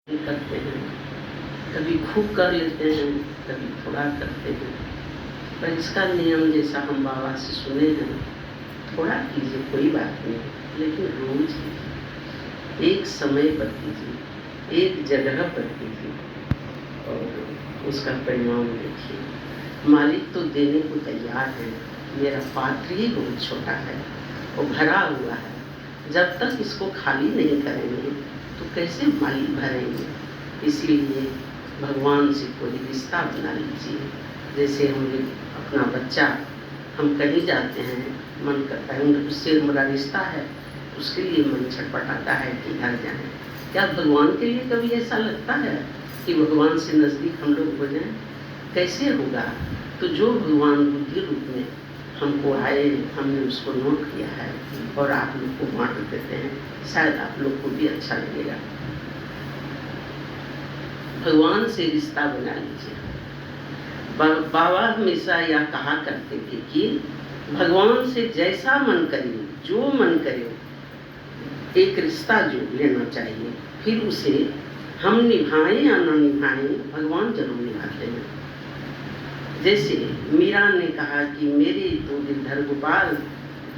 करते हैं, कभी खूब कर लेते हैं, कभी थोड़ा करते हैं। पर इसका नियम जैसा हम बाबा से सुने हैं, थोड़ा कीजिए कोई बात नहीं, लेकिन रोज कीजिए, एक समय पर कीजिए, एक जगह पर कीजिए और उसका परिणाम देखिए। मालिक तो देने को तैयार है, मेरा पात्र ही बहुत छोटा है और भरा हुआ है। जब तक इसको खाली नहीं करेंगे तो कैसे मालिक भरेंगे। इसलिए भगवान से कोई रिश्ता बना लीजिए। जैसे हम अपना बच्चा, हम कहीं जाते हैं, मन करता है उससे हमारा रिश्ता है, उसके लिए मन छटपटाता है कि घर जाएं। क्या भगवान के लिए कभी ऐसा लगता है कि भगवान से नज़दीक हम लोग हो जाएं? कैसे होगा? तो जो भगवान बुद्धि रूप में हमको आए, हमने उसको नोट किया है और आप लोग को बांट देते हैं, शायद आप लोग को भी अच्छा लगेगा। भगवान से रिश्ता बना लीजिए। बाबा हमेशा यह कहा करते थे कि भगवान से जैसा मन करे, जो मन करे, एक रिश्ता जोड़ लेना चाहिए। फिर उसे हम निभाएं या न निभाएं, भगवान जरूर निभाते हैं। जैसे मीरा ने कहा कि मेरे तो गिरधर गोपाल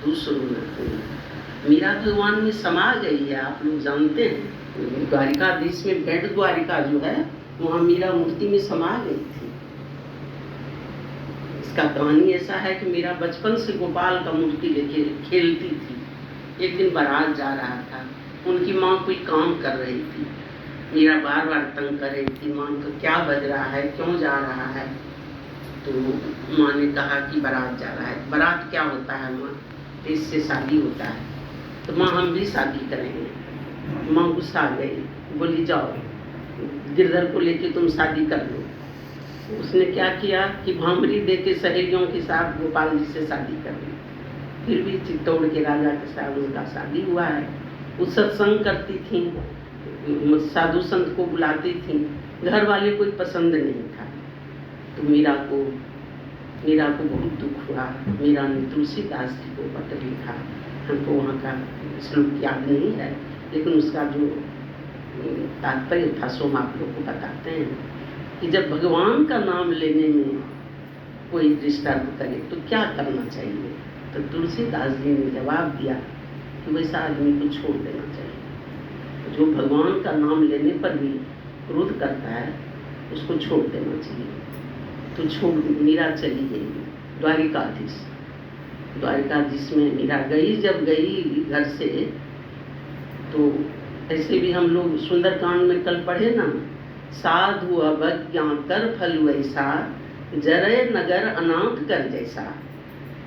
दूसरों न कोई। मीरा भगवान में समा गई है, आप लोग जानते हैं। द्वारिकाधीश में बेट द्वारिका जो है, वहाँ मीरा मूर्ति में समा गई थी। इसका कहानी ऐसा है कि मीरा बचपन से गोपाल का मूर्ति लेके खेलती थी। एक दिन बारात जा रहा था, उनकी माँ कोई काम कर रही थी। मीरा बार बार तंग कर रही थी, माँ को क्या बज रहा है, क्यों जा रहा है। तो माँ ने कहा कि बारात जा रहा है। बारात क्या होता है माँ? इससे शादी होता है। तो माँ हम भी शादी करेंगे। माँ गुस्सा आ गई, बोली जाओ गिरधर को लेके तुम शादी कर लो। उसने क्या किया कि भामरी दे के सहेलियों के साथ गोपाल जी से शादी कर ली। फिर भी चित्तौड़ के राजा के साथ उनका शादी हुआ है। वो सत्संग करती थी, साधु संत को बुलाती थी। घर वाले कोई पसंद नहीं था। तो मीरा को बहुत दुख हुआ। मीरा ने तुलसीदास जी को पत्र लिखा। हमको वहाँ का श्लोक याद नहीं है, लेकिन उसका जो तात्पर्य था सो हम आप लोग को बताते हैं कि जब भगवान का नाम लेने में कोई डिस्टर्ब करे तो क्या करना चाहिए। तो तुलसीदास जी ने जवाब दिया कि वैसा आदमी को छोड़ देना चाहिए। जो भगवान का नाम लेने पर भी क्रोध करता है, उसको छोड़ देना चाहिए। तो छोड़ मीरा चली गई द्वारिकाधीश में मीरा गई। जब गई घर से, तो ऐसे भी हम लोग सुंदरकांड में कल पढ़े ना, साधु अवज्ञा कर फल वैसा, जरय नगर अनाथ कर जैसा।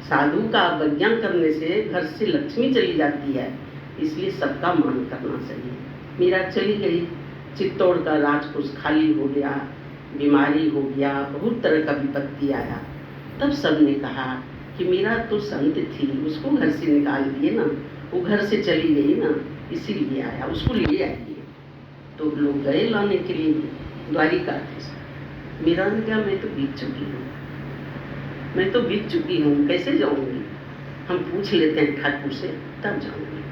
साधु का अवज्ञा करने से घर से लक्ष्मी चली जाती है, इसलिए सबका मान करना चाहिए। मीरा चली गई, चित्तौड़ का राजकोष खाली हो गया, बीमारी हो गया, बहुत तरह का विपत्ति आया। तब सबने कहा कि मीरा तो संत थी, उसको घर से निकाल दिए ना, वो घर से चली गई ना, इसीलिए आया, उसको ले आइए। तो लोग गए लाने के लिए द्वारिकाधीश। मीरा ने कहा मैं तो बीत चुकी हूँ, कैसे जाऊँगी। हम पूछ लेते हैं ठाकुर से, तब जाऊँगी।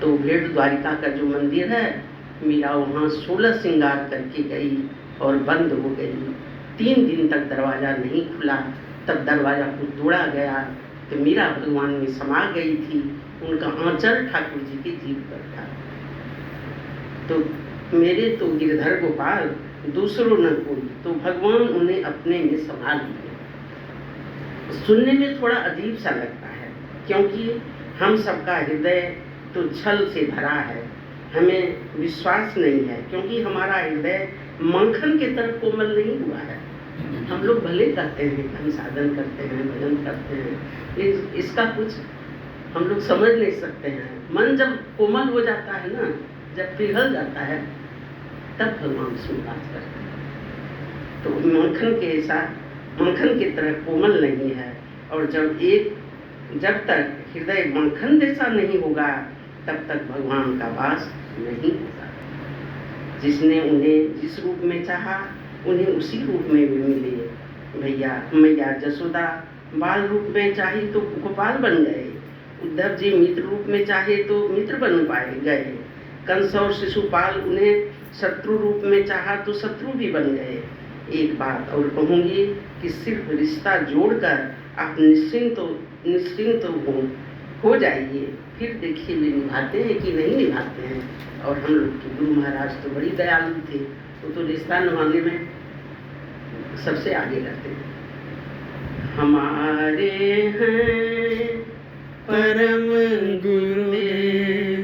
तो भेड़ द्वारिका का जो मंदिर है, मीरा वहाँ 16 श्रृंगार करके गई और बंद हो गई। 3 दिन तक दरवाज़ा नहीं खुला। तब दरवाज़ा को तोड़ा गया तो मीरा भगवान में समा गई थी। उनका आंचल ठाकुर जी की जीभ पर था। तो मेरे तो गिरधर गोपाल दूसरों न कोई, तो भगवान उन्हें अपने में समा लिए। सुनने में थोड़ा अजीब सा लगता है, क्योंकि हम सबका हृदय तो छल से भरा है। हमें विश्वास नहीं है, क्योंकि हमारा हृदय मक्खन के तरफ कोमल नहीं हुआ है। हम लोग भले करते हैं, हम साधन करते हैं, भजन करते हैं, लेकिन इसका कुछ हम लोग समझ नहीं सकते हैं। मन जब कोमल हो जाता है ना, जब पिघल जाता है, तब भगवान सुनवास करते हैं। तो मक्खन की तरह कोमल नहीं है। और जब तक हृदय मक्खन जैसा नहीं होगा, तब तक भगवान का वास नहीं होगा। जिसने उन्हें जिस रूप में चाहा, उन्हें उसी रूप में भी मिले। मैया जसोदा बाल रूप में चाही तो गोपाल बन गए। उद्धव जी मित्र रूप में चाहे तो मित्र बन पाए गए। कंस और शिशुपाल उन्हें शत्रु रूप में चाहा तो शत्रु भी बन गए। एक बात और कहूँगी कि सिर्फ रिश्ता जोड़कर आप निश्चिंत हो जाइए, फिर देखिए वे निभाते हैं कि नहीं निभाते हैं। और हम लोग के गुरु महाराज तो बड़ी दयालु थे, वो तो रिश्ता निभाने में सबसे आगे रहते थे। हमारे हैं परम गुरुदेव,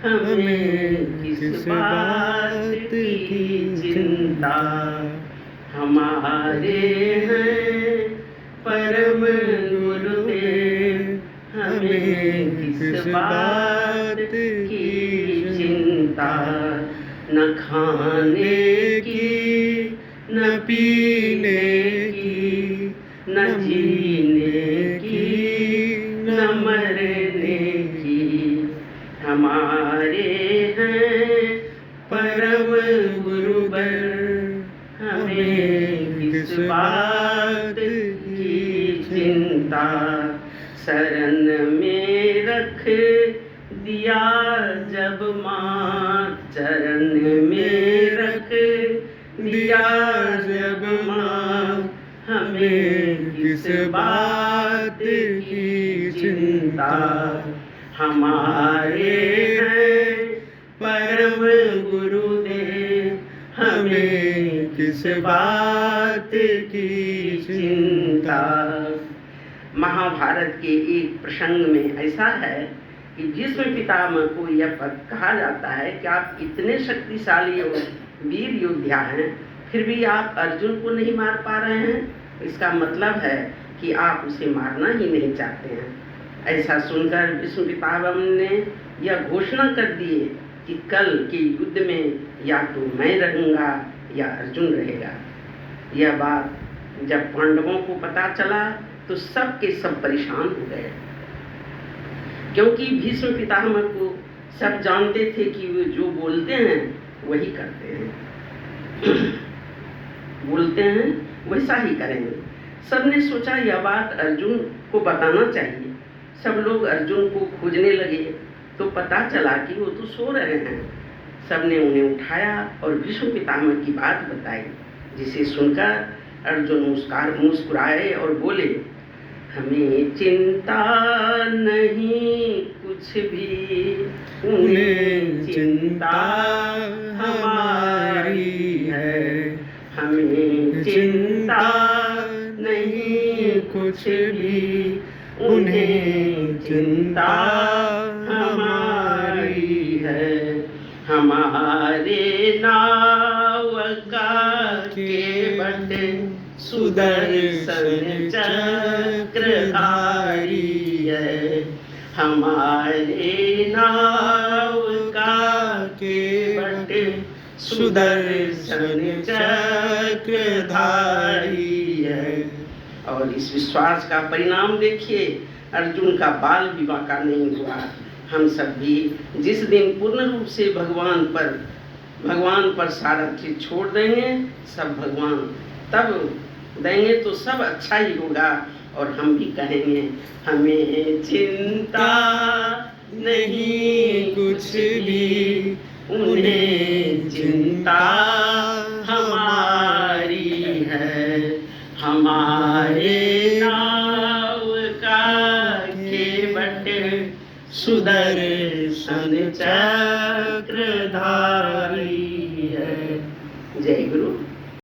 हमें किस बात की चिंता। हमारे हैं परम गुरुदेव, हमें किस बात की चिंता। न खाने की, न पीने की, न जीने की, न मरने की। हमारे हैं परम गुरुवर, हमें किस बात की चिंता। शरण में रख दिया जब माँ, चरण में रख दिया जब माँ, हमें किस बात की चिंता। हमारे हैं परम गुरुदेव, हमें किस बात की चिंता। महाभारत के एक प्रसंग में ऐसा है कि भीष्म पितामह को यह पद कहा जाता है कि आप इतने शक्तिशाली और वीर योद्धा हैं, फिर भी आप अर्जुन को नहीं मार पा रहे हैं। इसका मतलब है कि आप उसे मारना ही नहीं चाहते हैं। ऐसा सुनकर भीष्म पितामह ने यह घोषणा कर दिए कि कल के युद्ध में या तो मैं रहूँगा या अर्जुन रहेगा। यह बात जब पांडवों को पता चला तो सब के सब परेशान हो गए, क्योंकि भीष्म पितामह को सब जानते थे कि वे जो बोलते हैं वही करते हैं, बोलते हैं वैसा ही करेंगे। सबने सोचा यह बात अर्जुन को बताना चाहिए। सब लोग अर्जुन को खोजने लगे तो पता चला कि वो तो सो रहे हैं। सबने उन्हें उठाया और भीष्म पितामह की बात बताई, जिसे सुनकर अर्जुन मुस्कुराए और बोले, हमें चिंता नहीं कुछ भी, उन्हें चिंता हमारी है। हमें चिंता नहीं कुछ भी, उन्हें चिंता हमारी है। हमारे नावका केवट सुदर्शन चक्रधारी है। हमारे नावका केवट सुदर्शन चक्रधारी है। और इस विश्वास का परिणाम देखिए, अर्जुन का बाल विवाह का नहीं हुआ। हम सब भी जिस दिन पूर्ण रूप से भगवान पर सारा चीज छोड़ देंगे, सब भगवान तब देंगे तो सब अच्छा ही होगा। और हम भी कहेंगे, हमें चिंता नहीं कुछ भी, उन्हें चिंता हमारी है। हमारे नाव का केवट सुदर्शन चक्रधारी है। जय गुरु।